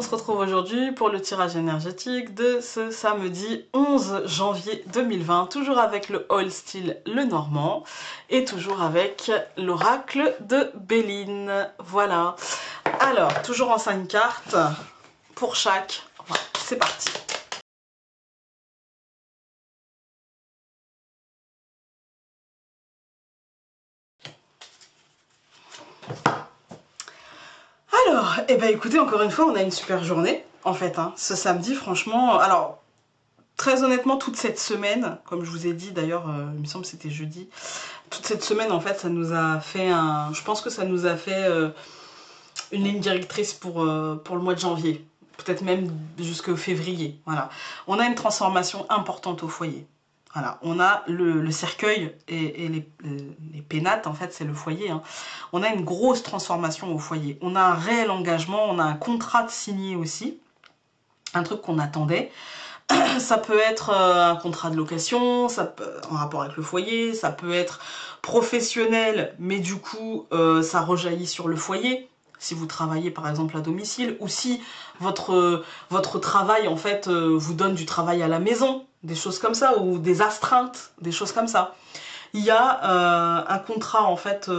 se retrouve aujourd'hui pour le tirage énergétique de ce samedi 11 janvier 2020, toujours avec le All Style Le Normand et toujours avec l'oracle de Béline. Voilà. Alors, toujours en 5 cartes pour chaque. Voilà, c'est parti. Alors, eh ben écoutez, encore une fois, on a une super journée, en fait, hein, ce samedi, franchement. Alors, très honnêtement, toute cette semaine, comme je vous ai dit, d'ailleurs, il me semble que c'était jeudi, toute cette semaine, en fait, ça nous a fait un... Je pense que ça nous a fait une ligne directrice pour le mois de janvier, peut-être même jusqu'au février, voilà. On a une transformation importante au foyer. Voilà, on a le cercueil et les pénates, en fait, c'est le foyer. Hein. On a une grosse transformation au foyer. On a un réel engagement, on a un contrat de signé aussi, un truc qu'on attendait. Ça peut être un contrat de location, ça peut, en rapport avec le foyer, ça peut être professionnel, mais du coup, ça rejaillit sur le foyer. Si vous travaillez par exemple à domicile, ou si votre travail en fait vous donne du travail à la maison, des choses comme ça, ou des astreintes, des choses comme ça. Il y a un contrat en fait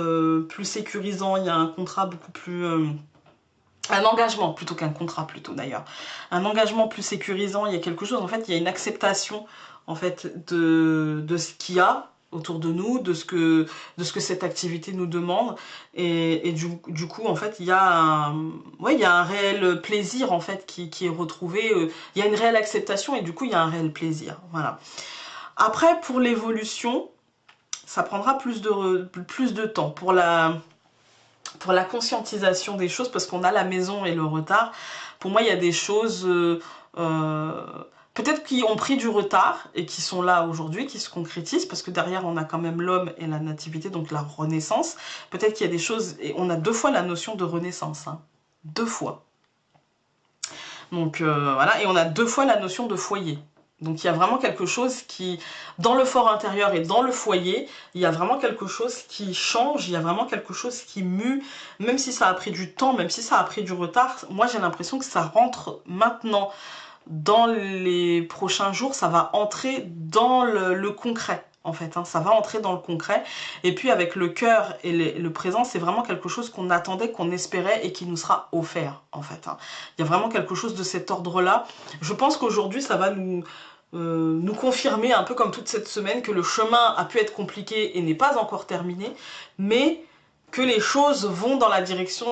plus sécurisant, il y a un contrat beaucoup plus... un engagement plutôt qu'un contrat plutôt d'ailleurs. Un engagement plus sécurisant, il y a quelque chose, en fait, il y a une acceptation en fait de ce qu'il y a autour de nous, de ce que cette activité nous demande, et du coup en fait il y a il y a un réel plaisir en fait qui est retrouvé, il y a une réelle acceptation et du coup il y a un réel plaisir, voilà. Après pour l'évolution, ça prendra plus de temps pour la conscientisation des choses, parce qu'on a la maison et le retard. Pour moi il y a des choses peut-être qui ont pris du retard et qui sont là aujourd'hui, qui se concrétisent, parce que derrière on a quand même l'homme et la nativité, donc la renaissance. Peut-être qu'il y a des choses, et on a 2 fois la notion de renaissance, hein. 2 fois. Donc voilà, et on a 2 fois la notion de foyer. Donc il y a vraiment quelque chose qui, dans le fort intérieur et dans le foyer, il y a vraiment quelque chose qui change, il y a vraiment quelque chose qui mue, même si ça a pris du temps, même si ça a pris du retard. Moi j'ai l'impression que ça rentre maintenant. Dans les prochains jours, ça va entrer dans le concret, en fait, hein, ça va entrer dans le concret. Et puis avec le cœur et le présent, c'est vraiment quelque chose qu'on attendait, qu'on espérait et qui nous sera offert, en fait. Hein. Il y a vraiment quelque chose de cet ordre-là. Je pense qu'aujourd'hui, ça va nous confirmer, un peu comme toute cette semaine, que le chemin a pu être compliqué et n'est pas encore terminé, mais que les choses vont dans la direction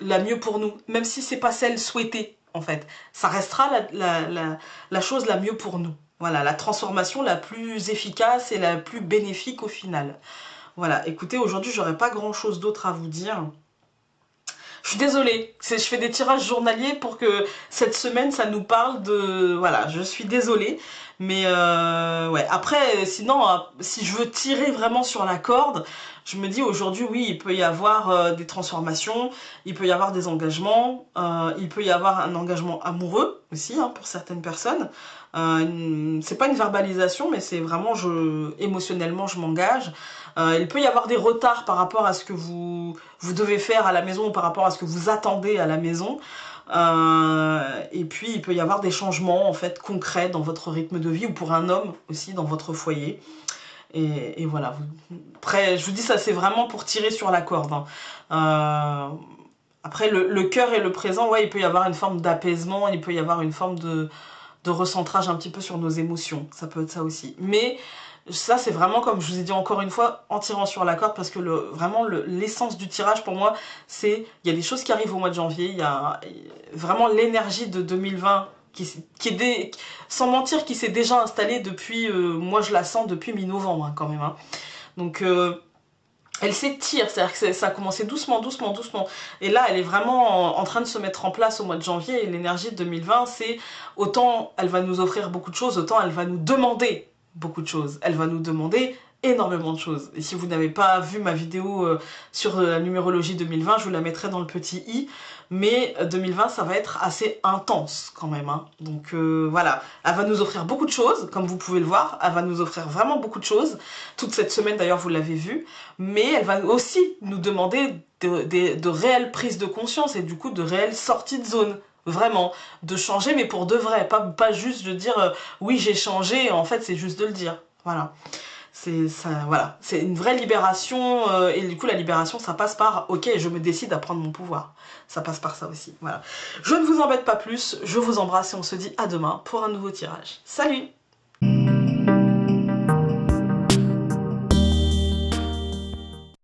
la mieux pour nous, même si c'est pas celle souhaitée. En fait, ça restera la chose la mieux pour nous. Voilà, la transformation la plus efficace et la plus bénéfique au final. Voilà, écoutez, aujourd'hui, j'aurais pas grand-chose d'autre à vous dire. Je suis désolée, je fais des tirages journaliers pour que cette semaine, ça nous parle de... Voilà, je suis désolée. Mais ouais, après, sinon, si je veux tirer vraiment sur la corde, je me dis aujourd'hui, oui, il peut y avoir des transformations, il peut y avoir des engagements, il peut y avoir un engagement amoureux aussi, hein, pour certaines personnes. C'est pas une verbalisation, mais c'est vraiment, émotionnellement, je m'engage. Il peut y avoir des retards par rapport à ce que vous devez faire à la maison ou par rapport à ce que vous attendez à la maison. Et puis il peut y avoir des changements en fait concrets dans votre rythme de vie, ou pour un homme aussi dans votre foyer. Et voilà. Après, je vous dis, ça c'est vraiment pour tirer sur la corde. Hein. Après, le cœur et le présent, ouais, il peut y avoir une forme d'apaisement, il peut y avoir une forme de recentrage un petit peu sur nos émotions. Ça peut être ça aussi. Mais ça, c'est vraiment, comme je vous ai dit encore une fois, en tirant sur la corde, parce que vraiment l'essence du tirage pour moi, c'est il y a des choses qui arrivent au mois de janvier, il y a vraiment l'énergie de 2020 sans mentir, qui s'est déjà installée depuis, moi je la sens depuis mi-novembre hein, quand même. Hein. Donc elle s'étire, c'est-à-dire que ça a commencé doucement, doucement, doucement. Et là, elle est vraiment en train de se mettre en place au mois de janvier. Et l'énergie de 2020, c'est autant elle va nous offrir beaucoup de choses, autant elle va nous demander beaucoup de choses. Elle va nous demander énormément de choses. Et si vous n'avez pas vu ma vidéo sur la numérologie 2020, je vous la mettrai dans le petit i. Mais 2020, ça va être assez intense quand même. Hein. Donc voilà, elle va nous offrir beaucoup de choses, comme vous pouvez le voir. Elle va nous offrir vraiment beaucoup de choses. Toute cette semaine, d'ailleurs, vous l'avez vu. Mais elle va aussi nous demander de réelles prises de conscience et du coup de réelles sorties de zone. Vraiment, de changer, mais pour de vrai. Pas juste de dire oui, j'ai changé, en fait, c'est juste de le dire. Voilà. C'est ça, voilà. C'est une vraie libération et du coup la libération ça passe par ok je me décide à prendre mon pouvoir, ça passe par ça aussi, voilà. Je ne vous embête pas plus, je vous embrasse et on se dit à demain pour un nouveau tirage. Salut!